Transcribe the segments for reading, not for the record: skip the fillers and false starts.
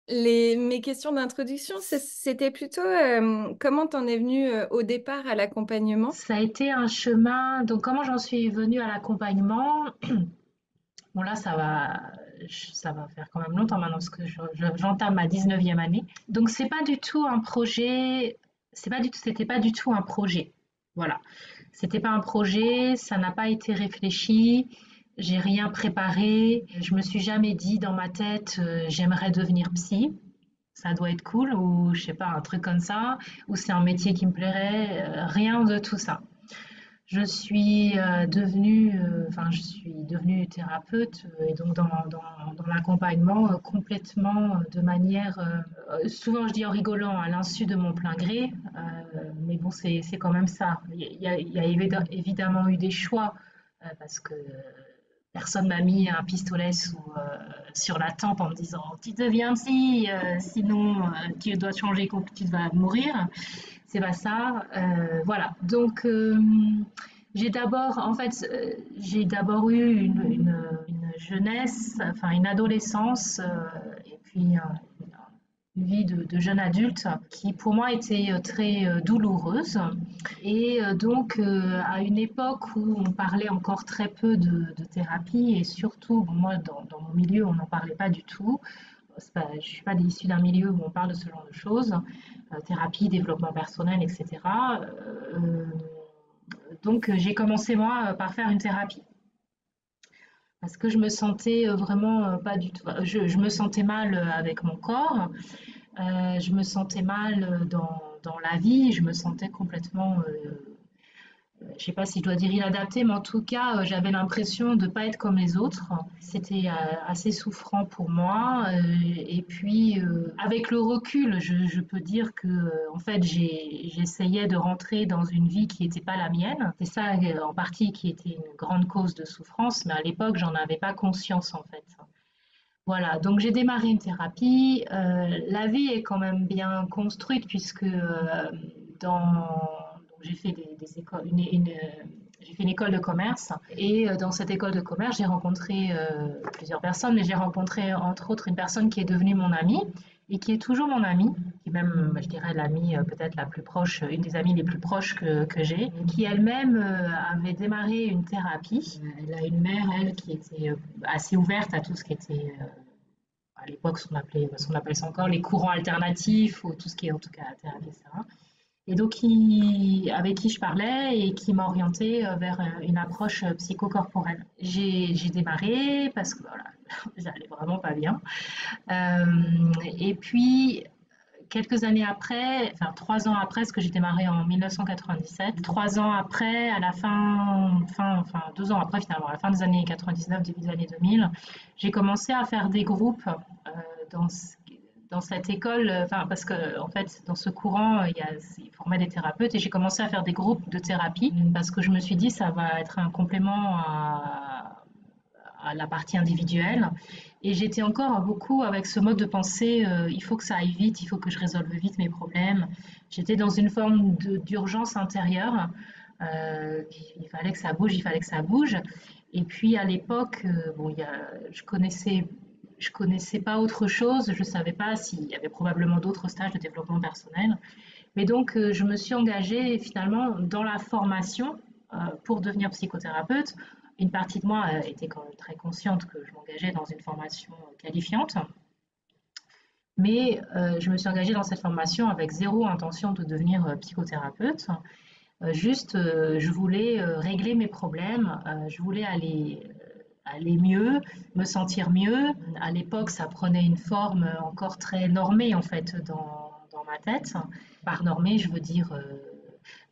Mes questions d'introduction, c'était plutôt comment t'en es venue au départ à l'accompagnement? Ça a été un chemin. Donc, comment j'en suis venue à l'accompagnement? Bon, là, ça va faire quand même longtemps maintenant parce que j'entame ma 19e année. Donc, c'est pas du tout un projet. C'était pas du tout un projet. Voilà. C'était pas un projet. Ça n'a pas été réfléchi. J'ai rien préparé. Je me suis jamais dit dans ma tête, j'aimerais devenir psy. Ça doit être cool ou je sais pas, un truc comme ça. Ou c'est un métier qui me plairait. Rien de tout ça. Je suis devenue thérapeute et donc dans l'accompagnement complètement de manière, souvent je dis en rigolant, à l'insu de mon plein gré, mais bon, c'est quand même ça. Il y a évidemment eu des choix parce que personne m'a mis un pistolet sur la tempe en me disant tu deviens psy, sinon tu dois changer quand tu vas mourir. C'est pas ça. Voilà. Donc, j'ai d'abord eu une jeunesse, enfin une adolescence, et puis une vie de jeune adulte qui pour moi était très douloureuse. Et donc, à une époque où on parlait encore très peu de thérapie, et surtout, bon, moi, dans mon milieu, on n'en parlait pas du tout. Je ne suis pas issue d'un milieu où on parle de ce genre de choses, thérapie, développement personnel, etc. Donc j'ai commencé moi par faire une thérapie parce que je me sentais vraiment pas du tout. Je me sentais mal avec mon corps, je me sentais mal dans la vie, je me sentais complètement je sais pas si je dois dire inadaptée, mais en tout cas, j'avais l'impression de ne pas être comme les autres. C'était assez souffrant pour moi. Et puis, avec le recul, je peux dire que, en fait, j'essayais de rentrer dans une vie qui n'était pas la mienne. C'est ça, en partie, qui était une grande cause de souffrance, mais à l'époque, j'en avais pas conscience, en fait. Voilà, donc j'ai démarré une thérapie. La vie est quand même bien construite puisque donc j'ai fait des écoles, j'ai fait une école de commerce et dans cette école de commerce j'ai rencontré plusieurs personnes, mais j'ai rencontré entre autres une personne qui est devenue mon amie et qui est toujours mon amie, qui est même, je dirais, l'amie peut-être la plus proche, une des amies les plus proches que j'ai, qui elle-même avait démarré une thérapie. Elle a une mère, elle, qui était assez ouverte à tout ce qui était à l'époque, ce qu'on appelle ça encore les courants alternatifs ou tout ce qui est en tout cas la thérapie, etc. Et donc, avec qui je parlais et qui m'a orientée vers une approche psychocorporelle. J'ai démarré parce que voilà, j'allais vraiment pas bien. Euh, et puis, quelques années après, enfin 3 ans après, parce que j'ai démarré en 1997, 3 ans après, à la enfin 2 ans après finalement, à la fin des années 99, début des années 2000, j'ai commencé à faire des groupes dans, dans cette école, enfin parce que en fait dans ce courant, il formait des thérapeutes et j'ai commencé à faire des groupes de thérapie parce que je me suis dit ça va être un complément à la partie individuelle. Et j'étais encore beaucoup avec ce mode de pensée, il faut que ça aille vite, il faut que je résolve vite mes problèmes. J'étais dans une forme d'urgence intérieure. Il fallait que ça bouge, il fallait que ça bouge. Et puis à l'époque, bon, je connaissais pas autre chose, je savais pas s'il y avait probablement d'autres stages de développement personnel. Mais donc, je me suis engagée finalement dans la formation pour devenir psychothérapeute. Une partie de moi était quand même très consciente que je m'engageais dans une formation qualifiante, mais je me suis engagée dans cette formation avec zéro intention de devenir psychothérapeute. Je voulais régler mes problèmes, je voulais aller mieux, me sentir mieux. À l'époque, ça prenait une forme encore très normée en fait dans ma tête. Par normée, je veux dire,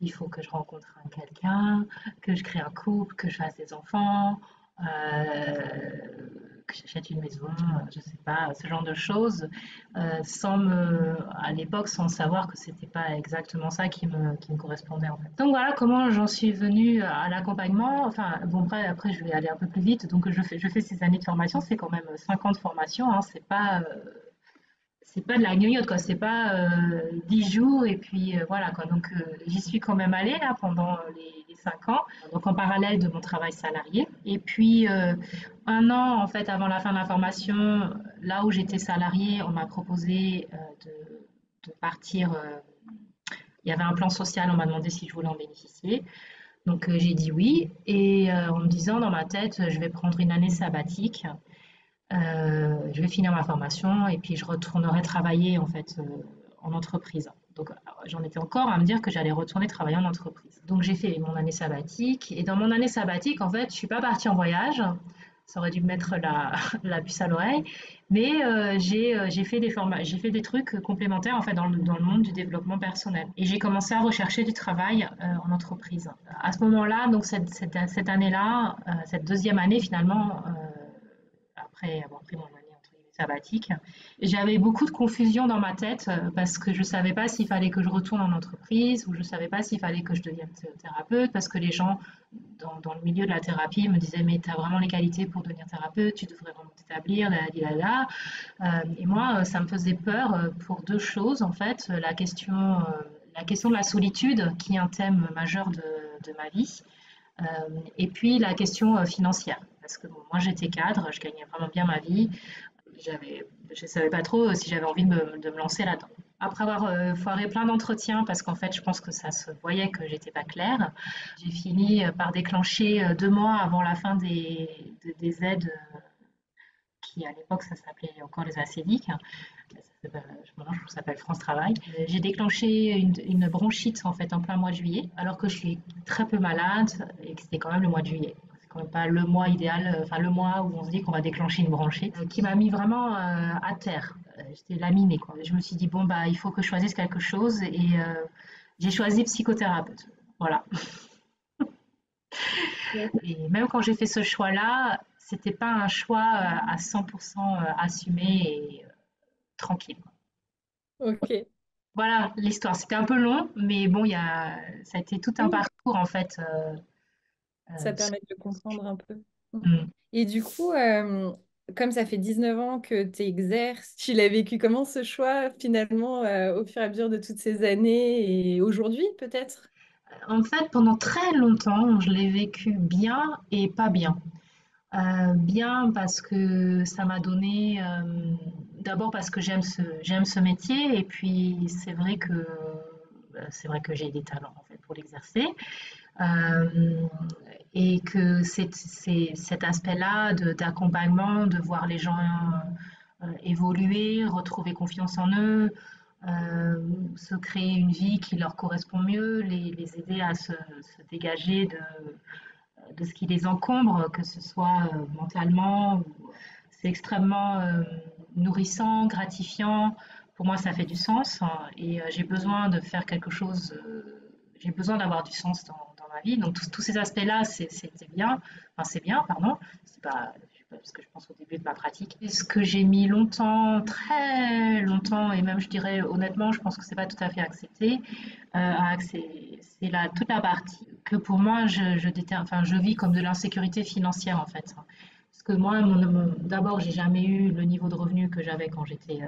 il faut que je rencontre quelqu'un, que je crée un couple, que je fasse des enfants, que j'achète une maison, je sais pas, ce genre de choses, à l'époque, sans savoir que c'était pas exactement ça qui me correspondait en fait. Donc voilà comment j'en suis venue à l'accompagnement. Enfin, bon, après, je vais aller un peu plus vite. Donc je fais ces années de formation, c'est quand même 5 ans de formation, hein, c'est pas de la gnognotte, quoi. C'est pas 10 jours et puis voilà, quoi. Donc j'y suis quand même allée là pendant les 5 ans, donc en parallèle de mon travail salarié. Et puis 1 an en fait avant la fin de la formation, là où j'étais salariée, on m'a proposé de partir. Il y avait un plan social, on m'a demandé si je voulais en bénéficier. Donc j'ai dit oui. Et en me disant dans ma tête, je vais prendre une année sabbatique. Je vais finir ma formation et puis je retournerai travailler en fait en entreprise. Donc j'en étais encore à me dire que j'allais retourner travailler en entreprise. Donc j'ai fait mon année sabbatique et dans mon année sabbatique en fait je suis pas partie en voyage. Ça aurait dû me mettre la puce à l'oreille, mais j'ai fait des trucs complémentaires en fait dans le monde du développement personnel. Et j'ai commencé à rechercher du travail en entreprise. À ce moment-là, donc cette année-là, cette deuxième année finalement, après avoir pris mon année entre guillemets sabbatique. J'avais beaucoup de confusion dans ma tête parce que je ne savais pas s'il fallait que je retourne en entreprise ou je ne savais pas s'il fallait que je devienne thérapeute parce que les gens dans le milieu de la thérapie me disaient mais tu as vraiment les qualités pour devenir thérapeute, tu devrais vraiment t'établir, là. Et moi, ça me faisait peur pour deux choses en fait. La question de la solitude qui est un thème majeur de ma vie. Euh, et puis la question financière, parce que bon, moi j'étais cadre, je gagnais vraiment bien ma vie, je ne savais pas trop si j'avais envie de me lancer là-dedans. Après avoir foiré plein d'entretiens, parce qu'en fait je pense que ça se voyait que j'étais pas claire, j'ai fini par déclencher 2 mois avant la fin des aides qui à l'époque ça s'appelait encore les ACDIC, maintenant ça s'appelle France Travail. J'ai déclenché une bronchite en fait en plein mois de juillet, alors que je suis très peu malade et que c'était quand même le mois de juillet. C'est quand même pas le mois idéal, enfin le mois où on se dit qu'on va déclencher une bronchite, qui m'a mis vraiment à terre. J'étais laminée quoi. Je me suis dit bon bah il faut que je choisisse quelque chose et j'ai choisi psychothérapeute. Voilà. Et même quand j'ai fait ce choix-là, c'était pas un choix à 100% assumé et tranquille. Ok. Voilà l'histoire. C'était un peu long, mais bon, ça a été tout un Oui, parcours en fait. ça Euh, permet de comprendre un peu. mm. Et du coup, comme ça fait 19 ans que tu exerces, tu l'as vécu comment ce choix finalement au fur et à mesure de toutes ces années et aujourd'hui peut-être? En fait, pendant très longtemps, je l'ai vécu bien et pas bien. Bien parce que ça m'a donné, d'abord parce que j'aime ce métier, et puis c'est vrai que j'ai des talents en fait pour l'exercer. Euh, et que cet aspect-là d'accompagnement, de voir les gens évoluer, retrouver confiance en eux, se créer une vie qui leur correspond mieux, les aider à se dégager de ce qui les encombre, que ce soit mentalement. C'est extrêmement nourrissant, gratifiant. Pour moi, ça fait du sens, hein, et j'ai besoin de faire quelque chose. J'ai besoin d'avoir du sens dans ma vie. Donc tous ces aspects-là, c'était bien. Enfin, c'est bien, pardon. C'est pas, je sais pas, parce que je pense au début de ma pratique. Et ce que j'ai mis longtemps, très longtemps, et même je dirais honnêtement, je pense que c'est pas tout à fait accepté. C'est toute la partie que pour moi, enfin, je vis comme de l'insécurité financière en fait. Parce que moi, d'abord, j'ai jamais eu le niveau de revenu que j'avais quand j'étais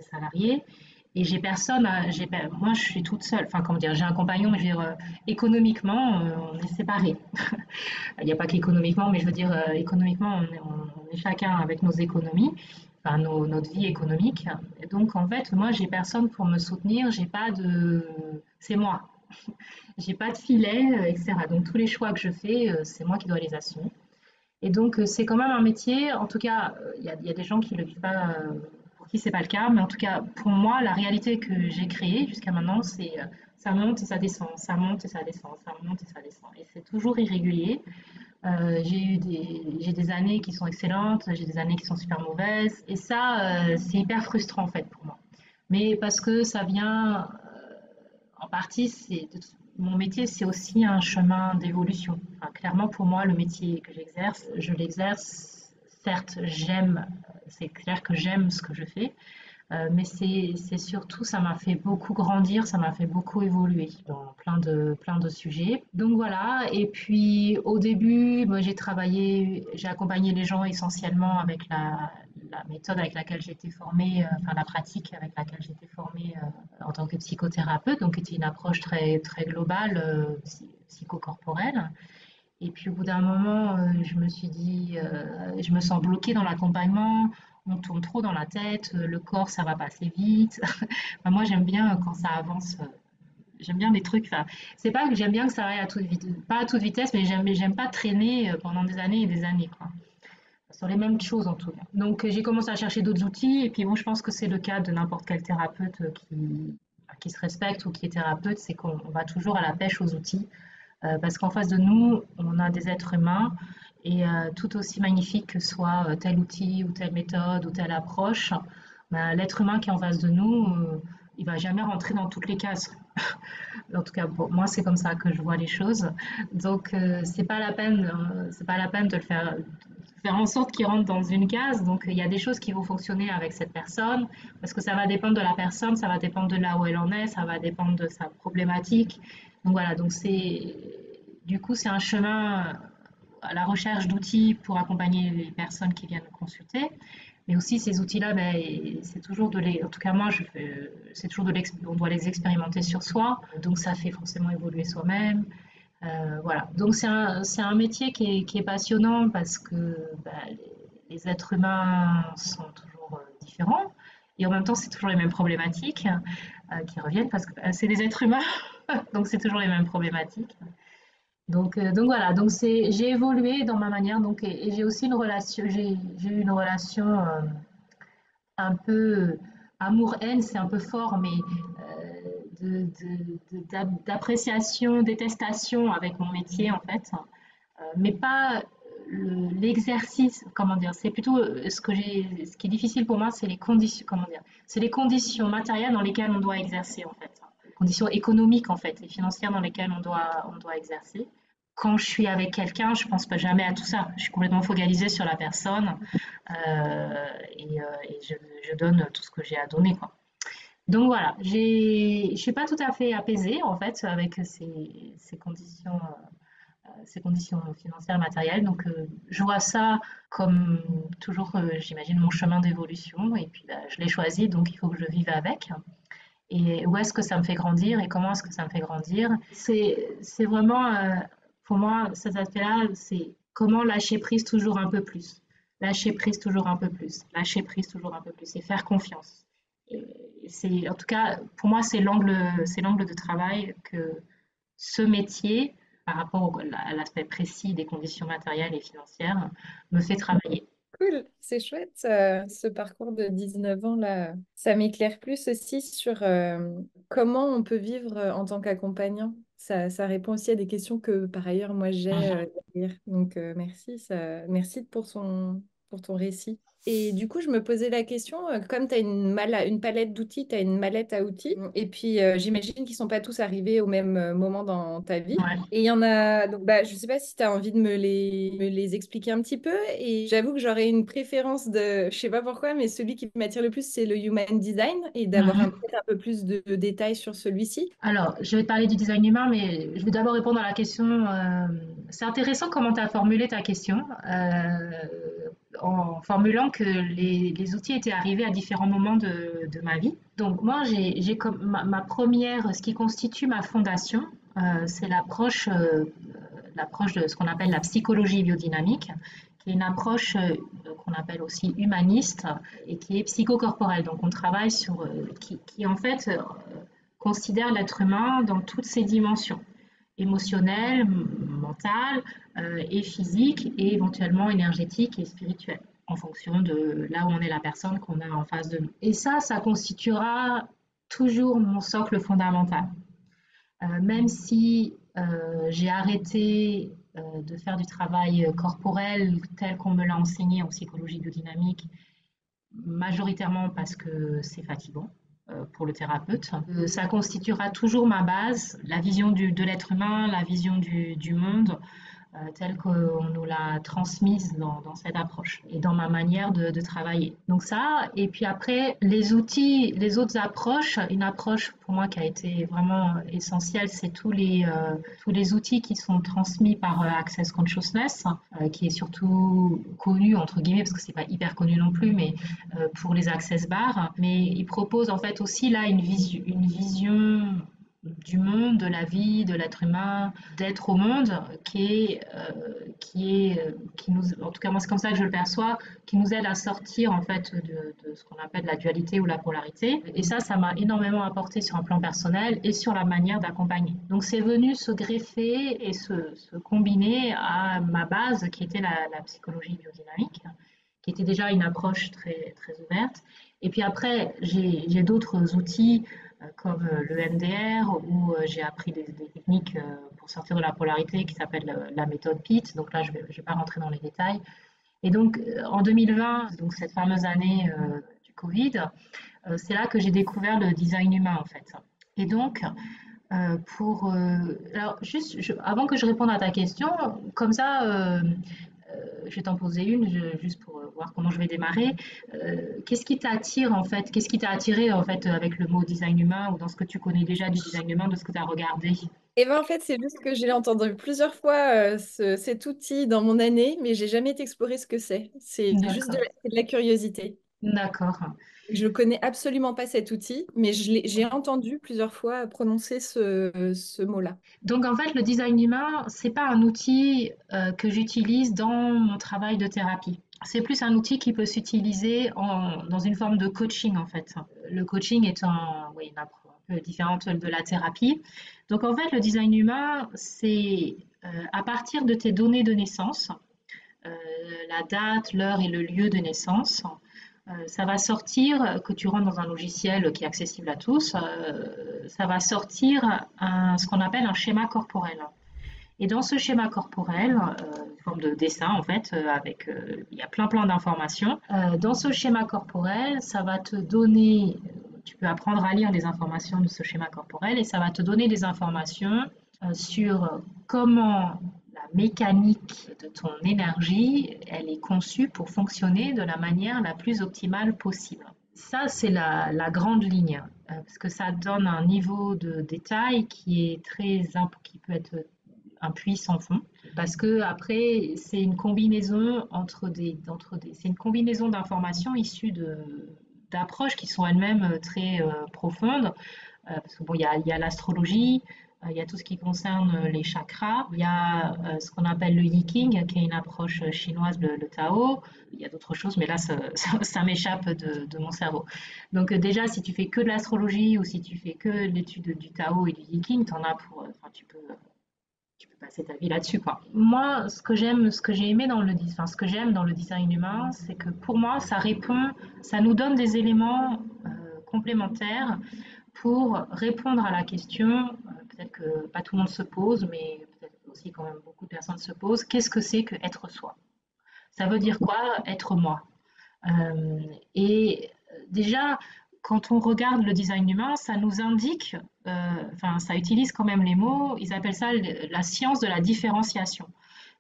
salariée. Et j'ai personne, moi je suis toute seule. Enfin, comment dire, j'ai un compagnon, mais je veux dire, économiquement, on est séparés. Il n'y a pas qu'économiquement, mais je veux dire, économiquement, on est chacun avec nos économies, enfin, notre vie économique. Et donc, en fait, moi, j'ai personne pour me soutenir, j'ai pas de. C'est moi. J'ai pas de filet, etc. Donc, tous les choix que je fais, c'est moi qui dois les assumer. Et donc, c'est quand même un métier, en tout cas, il y a des gens qui ne le vivent pas, pour qui c'est pas le cas, mais en tout cas, pour moi, la réalité que j'ai créée jusqu'à maintenant, c'est ça monte et ça descend, ça monte et ça descend, ça monte et ça descend. Et c'est toujours irrégulier. J'ai des années qui sont excellentes, j'ai des années qui sont super mauvaises, et ça, c'est hyper frustrant en fait pour moi. Mais parce que ça vient, en partie, mon métier, c'est aussi un chemin d'évolution. Enfin, clairement, pour moi, le métier que j'exerce, je l'exerce. Certes, c'est clair que j'aime ce que je fais, mais c'est surtout, ça m'a fait beaucoup grandir, ça m'a fait beaucoup évoluer dans plein de sujets. Donc voilà, et puis au début, moi, j'ai accompagné les gens essentiellement avec la méthode avec laquelle j'ai été formée, enfin la pratique avec laquelle j'ai été formée en tant que psychothérapeute, donc c'était une approche très, très globale, psychocorporelle. Et puis au bout d'un moment, je me suis dit, je me sens bloquée dans l'accompagnement. on tourne trop dans la tête, le corps, ça va passer vite. Enfin, moi, j'aime bien quand ça avance. J'aime bien les trucs. Enfin, c'est pas que j'aime bien que ça aille à toute vitesse, pas à toute vitesse, mais j'aime pas traîner pendant des années et des années, quoi. Sur les mêmes choses en tout cas. Donc j'ai commencé à chercher d'autres outils et puis bon, je pense que c'est le cas de n'importe quel thérapeute qui se respecte ou qui est thérapeute, c'est qu'on va toujours à la pêche aux outils parce qu'en face de nous, on a des êtres humains et tout aussi magnifique que soit tel outil ou telle méthode ou telle approche, ben, l'être humain qui est en face de nous, il va jamais rentrer dans toutes les cases. En tout cas, pour moi, c'est comme ça que je vois les choses. Donc, c'est pas la peine de le faire en sorte qu'il rentre dans une case. Donc, il y a des choses qui vont fonctionner avec cette personne, parce que ça va dépendre de la personne, ça va dépendre de là où elle en est, ça va dépendre de sa problématique. Donc voilà, donc du coup, c'est un chemin à la recherche d'outils pour accompagner les personnes qui viennent consulter. Mais aussi ces outils-là, ben, c'est toujours en tout cas moi, c'est toujours on doit les expérimenter sur soi. Donc ça fait forcément évoluer soi-même. Voilà. Donc c'est un métier qui est passionnant parce que ben, les êtres humains sont toujours différents et en même temps c'est toujours les mêmes problématiques qui reviennent parce que ben, c'est des êtres humains, donc c'est toujours les mêmes problématiques. Donc voilà, donc j'ai évolué dans ma manière, donc et j'ai aussi une relation, j'ai eu une relation un peu amour-haine, c'est un peu fort, mais d'appréciation, détestation avec mon métier en fait, mais pas l'exercice, comment dire, c'est plutôt ce qui est difficile pour moi, c'est les conditions, comment dire, c'est les conditions matérielles dans lesquelles on doit exercer en fait, conditions économiques en fait et financières dans lesquelles on doit exercer. Quand je suis avec quelqu'un, je pense pas jamais à tout ça. Je suis complètement focalisée sur la personne et je donne tout ce que j'ai à donner, quoi. Donc voilà, je suis pas tout à fait apaisée en fait avec ces conditions financières, matérielles. Donc je vois ça comme toujours, j'imagine, mon chemin d'évolution. Et puis bah, je l'ai choisi, donc il faut que je vive avec. Et où est-ce que ça me fait grandir et comment est-ce que ça me fait grandir. C'est vraiment, pour moi, cet aspect-là, c'est comment lâcher prise toujours un peu plus. Lâcher prise toujours un peu plus. Lâcher prise toujours un peu plus et faire confiance. Et c'est, en tout cas, pour moi, c'est l'angle de travail que ce métier, par rapport à l'aspect précis des conditions matérielles et financières, me fait travailler. Cool, c'est chouette, ce parcours de 19 ans là. Ça m'éclaire plus aussi sur comment on peut vivre en tant qu'accompagnant. Ça répond aussi à des questions que par ailleurs moi j'ai derrière. Donc merci, merci pour ton récit. Et du coup, je me posais la question, comme tu as une palette d'outils, tu as une mallette à outils, et puis j'imagine qu'ils ne sont pas tous arrivés au même moment dans ta vie. Ouais. Et il y en a, donc bah, je ne sais pas si tu as envie de me les expliquer un petit peu. Et j'avoue que j'aurais une préférence de, je sais pas pourquoi, mais celui qui m'attire le plus, c'est le human design et d'avoir Mhm. peut-être un peu plus de détails sur celui-ci. Alors, je vais te parler du design humain, mais je vais d'abord répondre à la question. C'est intéressant comment tu as formulé ta question, en formulant que les outils étaient arrivés à différents moments de ma vie. Donc, moi, j'ai comme ma première, ce qui constitue ma fondation, c'est l'approche de ce qu'on appelle la psychologie biodynamique, qui est une approche qu'on appelle aussi humaniste et qui est psychocorporelle. Donc, on travaille sur, qui en fait considère l'être humain dans toutes ses dimensions, émotionnelles, mentales et physiques, et éventuellement énergétiques et spirituelles, en fonction de là où on est la personne qu'on a en face de nous. Et ça constituera toujours mon socle fondamental. Même si j'ai arrêté de faire du travail corporel tel qu'on me l'a enseigné en psychologie biodynamique, majoritairement parce que c'est fatigant pour le thérapeute. Ça constituera toujours ma base, la vision de l'être humain, la vision du monde, telle qu'on nous l'a transmise dans cette approche et dans ma manière de travailler. Donc ça, et puis après, les outils, les autres approches, une approche pour moi qui a été vraiment essentielle, c'est tous les outils qui sont transmis par Access Consciousness, qui est surtout connu, entre guillemets, parce que c'est pas hyper connu non plus, mais pour les Access Bars. Mais il propose en fait aussi là une vision du monde, de la vie, de l'être humain, d'être au monde, qui nous, en tout cas moi c'est comme ça que je le perçois, qui nous aide à sortir en fait de ce qu'on appelle la dualité ou la polarité. Et ça m'a énormément apporté sur un plan personnel et sur la manière d'accompagner. Donc c'est venu se greffer et se combiner à ma base qui était la psychologie biodynamique, qui était déjà une approche très, très ouverte. Et puis après, j'ai d'autres outils comme le MDR, où j'ai appris des techniques pour sortir de la polarité qui s'appelle la méthode PIT. Donc là, je vais pas rentrer dans les détails. Et donc, en 2020, donc cette fameuse année du Covid, c'est là que j'ai découvert le design humain, en fait. Et donc, alors, juste, avant que je réponde à ta question, comme ça, je vais t'en poser une, juste pour voir comment je vais démarrer. Qu'est-ce qui t'attire en fait? Qu'est-ce qui t'a attiré en fait avec le mot design humain ou dans ce que tu connais déjà du design humain, de ce que tu as regardé? Et ben en fait, c'est juste que j'ai entendu plusieurs fois cet outil dans mon année, mais j'ai jamais exploré ce que c'est. C'est juste D'accord, c'est de la curiosité. d'accord. Je connais absolument pas cet outil, mais j'ai entendu plusieurs fois prononcer ce mot-là. Donc en fait, le design humain, c'est pas un outil que j'utilise dans mon travail de thérapie. C'est plus un outil qui peut s'utiliser dans une forme de coaching en fait. Le coaching est oui, une approche un peu différente de la thérapie. Donc en fait, le design humain, c'est à partir de tes données de naissance, euh, la date, l'heure et le lieu de naissance. Ça va sortir, que tu rentres dans un logiciel qui est accessible à tous, ça va sortir ce qu'on appelle un schéma corporel. Et dans ce schéma corporel, une forme de dessin en fait, il y a plein d'informations. Dans ce schéma corporel, ça va te donner, tu peux apprendre à lire les informations de ce schéma corporel et ça va te donner des informations sur comment la mécanique de ton énergie, elle est conçue pour fonctionner de la manière la plus optimale possible. Ça, c'est la grande ligne, parce que ça donne un niveau de détail qui peut être un puits sans fond, parce que après, c'est une combinaison c'est une combinaison d'informations issues d'approches qui sont elles-mêmes très profondes, parce que bon, il y a l'astrologie, il y a tout ce qui concerne les chakras, il y a ce qu'on appelle le Yiking, qui est une approche chinoise, le Tao. Il y a d'autres choses, mais là, ça m'échappe de mon cerveau. Donc déjà, si tu fais que de l'astrologie ou si tu fais que l'étude du Tao et du Yiking, t'en as enfin, tu peux passer ta vie là-dessus, quoi. Moi, ce que j'ai aimé enfin, ce que j'aime dans le design humain, c'est que pour moi, ça nous donne des éléments complémentaires pour répondre à la question, peut-être que pas tout le monde se pose, mais peut-être aussi quand même beaucoup de personnes se posent, qu'est-ce que c'est que être soi? Ça veut dire quoi être moi? Euh, et déjà, quand on regarde le design humain, ça nous indique, enfin, ça utilise quand même les mots, ils appellent ça la science de la différenciation.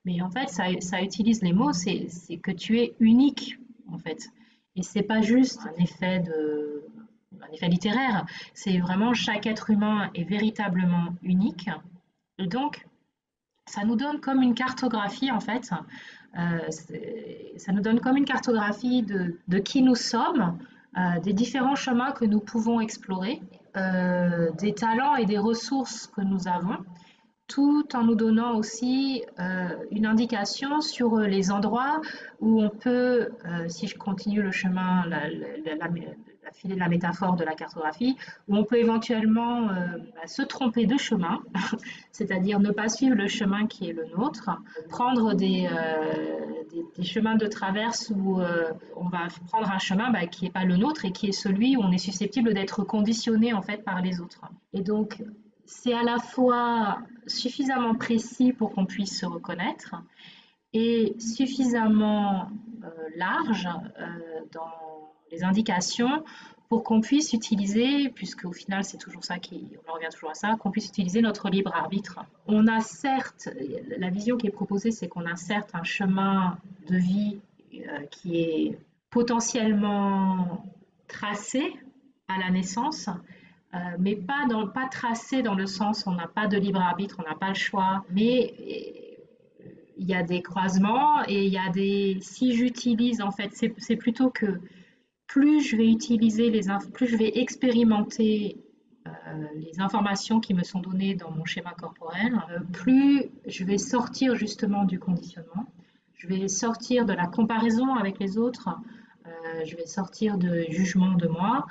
Mais en fait, ça utilise les mots, c'est que tu es unique, en fait. Et c'est pas juste un effet littéraire, c'est vraiment chaque être humain est véritablement unique. Et donc, ça nous donne comme une cartographie, en fait. Ça nous donne comme une cartographie de qui nous sommes, des différents chemins que nous pouvons explorer, des talents et des ressources que nous avons, tout en nous donnant aussi une indication sur les endroits où on peut, si je continue le chemin, la filée de la métaphore de la cartographie, où on peut éventuellement se tromper de chemin, c'est-à-dire ne pas suivre le chemin qui est le nôtre, prendre des chemins de traverse où on va prendre un chemin qui n'est pas le nôtre et qui est celui où on est susceptible d'être conditionné en fait par les autres. Et donc c'est à la fois suffisamment précis pour qu'on puisse se reconnaître et suffisamment large dans les indications pour qu'on puisse utiliser, puisque au final c'est toujours ça on en revient toujours à ça, qu'on puisse utiliser notre libre arbitre. On a certes, la vision qui est proposée, c'est qu'on a certes un chemin de vie qui est potentiellement tracé à la naissance, mais pas tracé dans le sens où on n'a pas de libre arbitre, on n'a pas le choix, mais il y a des croisements et il y a si j'utilise en fait, c'est plutôt que plus je vais expérimenter les informations qui me sont données dans mon schéma corporel, plus je vais sortir justement du conditionnement, je vais sortir de la comparaison avec les autres, je vais sortir de jugement de moi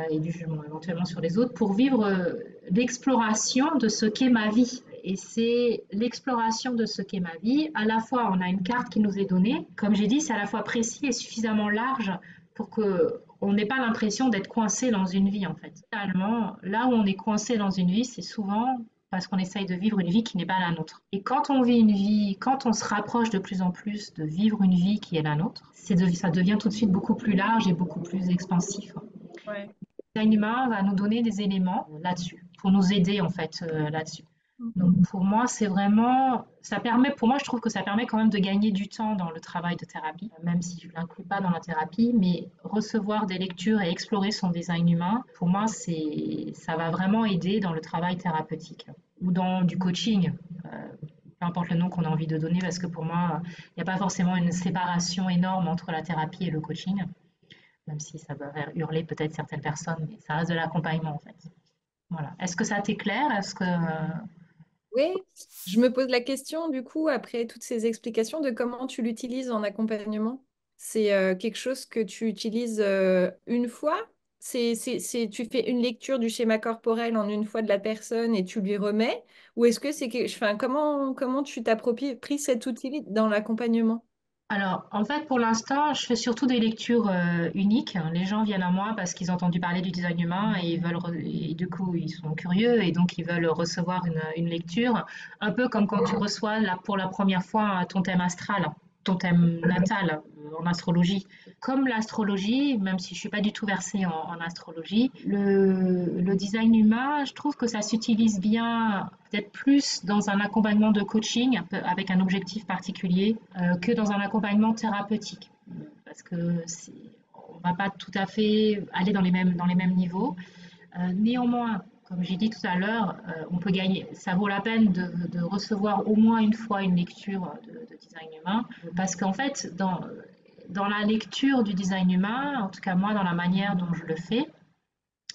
et du jugement éventuellement sur les autres pour vivre l'exploration de ce qu'est ma vie. Et c'est l'exploration de ce qu'est ma vie. À la fois, on a une carte qui nous est donnée. Comme j'ai dit, c'est à la fois précis et suffisamment large pour que on n'ait pas l'impression d'être coincé dans une vie en fait. Finalement, là où on est coincé dans une vie, c'est souvent parce qu'on essaye de vivre une vie qui n'est pas la nôtre. Et quand on vit une vie, quand on se rapproche de plus en plus de vivre une vie qui est la nôtre, ça devient tout de suite beaucoup plus large et beaucoup plus expansif. Ouais. Le design humain va nous donner des éléments là-dessus, pour nous aider en fait là-dessus. Donc pour moi, c'est vraiment, ça permet, pour moi, je trouve que ça permet quand même de gagner du temps dans le travail de thérapie, même si je ne l'inclus pas dans la thérapie, mais recevoir des lectures et explorer son design humain, pour moi, ça va vraiment aider dans le travail thérapeutique ou dans du coaching, peu importe le nom qu'on a envie de donner, parce que pour moi, il n'y a pas forcément une séparation énorme entre la thérapie et le coaching, même si ça va faire hurler peut-être certaines personnes, mais ça reste de l'accompagnement en fait. Voilà. Est-ce que ça t'est clair? Est-ce que Oui, je me pose la question, du coup, après toutes ces explications, de comment tu l'utilises en accompagnement. C'est quelque chose que tu utilises une fois? Tu fais une lecture du schéma corporel en une fois de la personne et tu lui remets? Ou est-ce que enfin, comment tu t'appropries pris cet outil dans l'accompagnement? Alors, en fait, pour l'instant, je fais surtout des lectures uniques. Les gens viennent à moi parce qu'ils ont entendu parler du design humain et et du coup, ils sont curieux et donc ils veulent recevoir une lecture, un peu comme quand tu reçois pour la première fois ton thème astral, ton thème natal en astrologie. Comme l'astrologie, même si je suis pas du tout versée en astrologie, le design humain, je trouve que ça s'utilise bien, peut-être plus dans un accompagnement de coaching avec un objectif particulier que dans un accompagnement thérapeutique. Parce que on va pas tout à fait aller dans les mêmes niveaux. Néanmoins, comme j'ai dit tout à l'heure, on peut gagner. Ça vaut la peine de recevoir au moins une fois une lecture de design humain, parce qu'en fait, dans la lecture du design humain, en tout cas moi, dans la manière dont je le fais,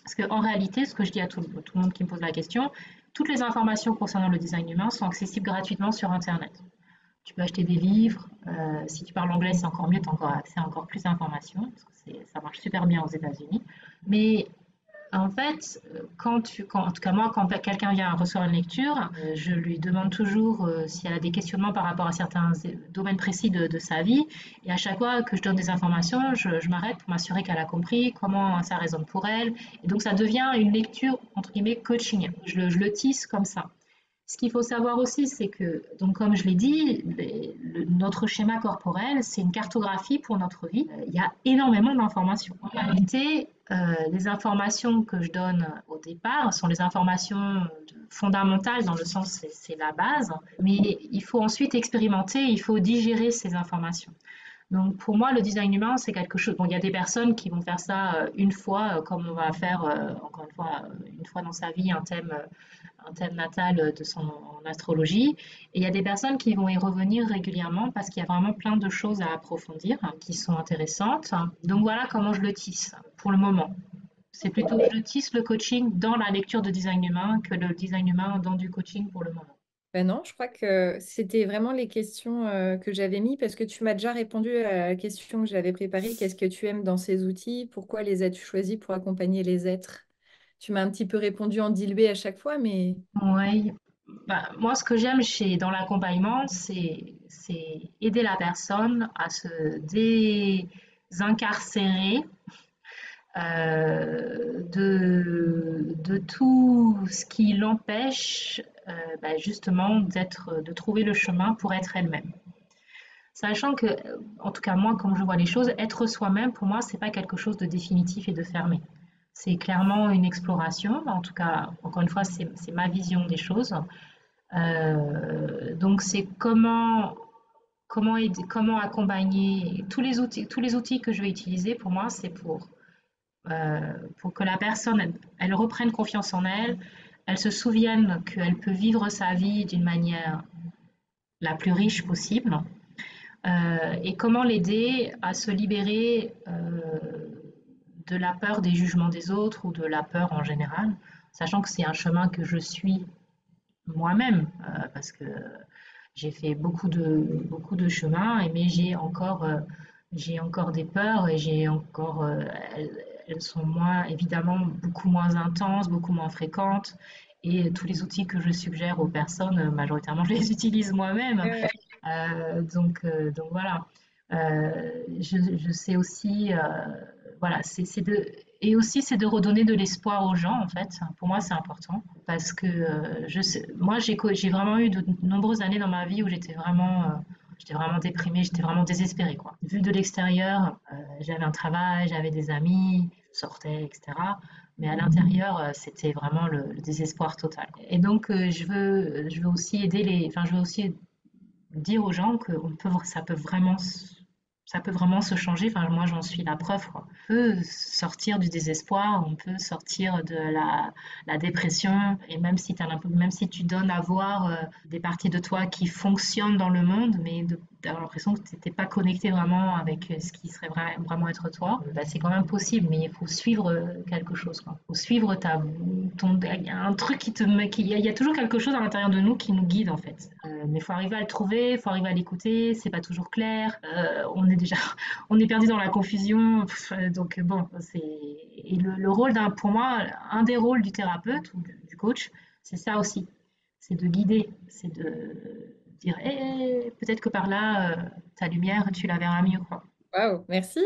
parce qu'en réalité, ce que je dis à tout le monde qui me pose la question, toutes les informations concernant le design humain sont accessibles gratuitement sur Internet. Tu peux acheter des livres. Si tu parles anglais, c'est encore mieux, tu as encore accès à encore plus d'informations, parce que ça marche super bien aux États-Unis. Mais en fait, en tout cas moi, quand quelqu'un vient recevoir une lecture, je lui demande toujours si elle a des questionnements par rapport à certains domaines précis de sa vie. Et à chaque fois que je donne des informations, je m'arrête pour m'assurer qu'elle a compris comment ça résonne pour elle. Et donc ça devient une lecture, entre guillemets, coaching. Je le tisse comme ça. Ce qu'il faut savoir aussi, c'est que, donc comme je l'ai dit, notre schéma corporel, c'est une cartographie pour notre vie. Il y a énormément d'informations. En réalité, les informations que je donne au départ sont les informations fondamentales, dans le sens c'est la base, mais il faut ensuite expérimenter, il faut digérer ces informations. Donc pour moi, le design humain, c'est quelque chose. Bon, il y a des personnes qui vont faire ça une fois, comme on va faire encore une fois dans sa vie un thème natal de son en astrologie. Et il y a des personnes qui vont y revenir régulièrement parce qu'il y a vraiment plein de choses à approfondir qui sont intéressantes. Donc voilà comment je le tisse pour le moment. C'est plutôt je tisse le coaching dans la lecture de design humain que le design humain dans du coaching pour le moment. Ben non, je crois que c'était vraiment les questions que j'avais mis parce que tu m'as déjà répondu à la question que j'avais préparée. Qu'est-ce que tu aimes dans ces outils? Pourquoi les as-tu choisis pour accompagner les êtres? Tu m'as un petit peu répondu en dilué à chaque fois, mais Oui, bah, moi ce que j'aime dans l'accompagnement, c'est aider la personne à se désincarcérer de tout ce qui l'empêche bah, justement de trouver le chemin pour être elle-même. Sachant que, en tout cas moi, comme je vois les choses, être soi-même, pour moi, c'est pas quelque chose de définitif et de fermé. C'est clairement une exploration. En tout cas, encore une fois, c'est ma vision des choses. Donc, c'est comment accompagner tous les outils que je vais utiliser. Pour moi, c'est pour que la personne, elle reprenne confiance en elle, elle se souvienne qu'elle peut vivre sa vie d'une manière la plus riche possible, et comment l'aider à se libérer de la peur des jugements des autres ou de la peur en général, sachant que c'est un chemin que je suis moi-même, parce que j'ai fait beaucoup de chemins, mais j'ai encore des peurs et elles, elles sont moins, évidemment, beaucoup moins intenses, beaucoup moins fréquentes. Et tous les outils que je suggère aux personnes, majoritairement, je les utilise moi-même. Ouais, Donc voilà. Je sais aussi, voilà, et aussi c'est de redonner de l'espoir aux gens en fait. Pour moi, c'est important parce que moi, j'ai vraiment eu de nombreuses années dans ma vie où j'étais vraiment déprimée, j'étais vraiment désespérée quoi. Vu de l'extérieur, j'avais un travail, j'avais des amis, je sortais, etc. Mais à l'intérieur, c'était vraiment le désespoir total. Et donc, je veux aussi je veux aussi dire aux gens que ça peut vraiment se changer. Enfin, moi, j'en suis la preuve, quoi. On peut sortir du désespoir, on peut sortir de la dépression, et même si tu donnes à voir des parties de toi qui fonctionnent dans le monde, d'avoir l'impression que tu n'étais pas connecté vraiment avec ce qui serait vraiment être toi, bah, c'est quand même possible, mais il faut suivre quelque chose, quoi. Il faut suivre il y a un truc il y a toujours quelque chose à l'intérieur de nous qui nous guide, en fait. Mais il faut arriver à le trouver, il faut arriver à l'écouter, c'est pas toujours clair. On est perdu dans la confusion. Donc bon, le rôle pour moi, un des rôles du thérapeute ou du coach, c'est ça aussi. C'est de guider, c'est de dire, peut-être que par là, ta lumière, tu la verras mieux, quoi. waouh, merci.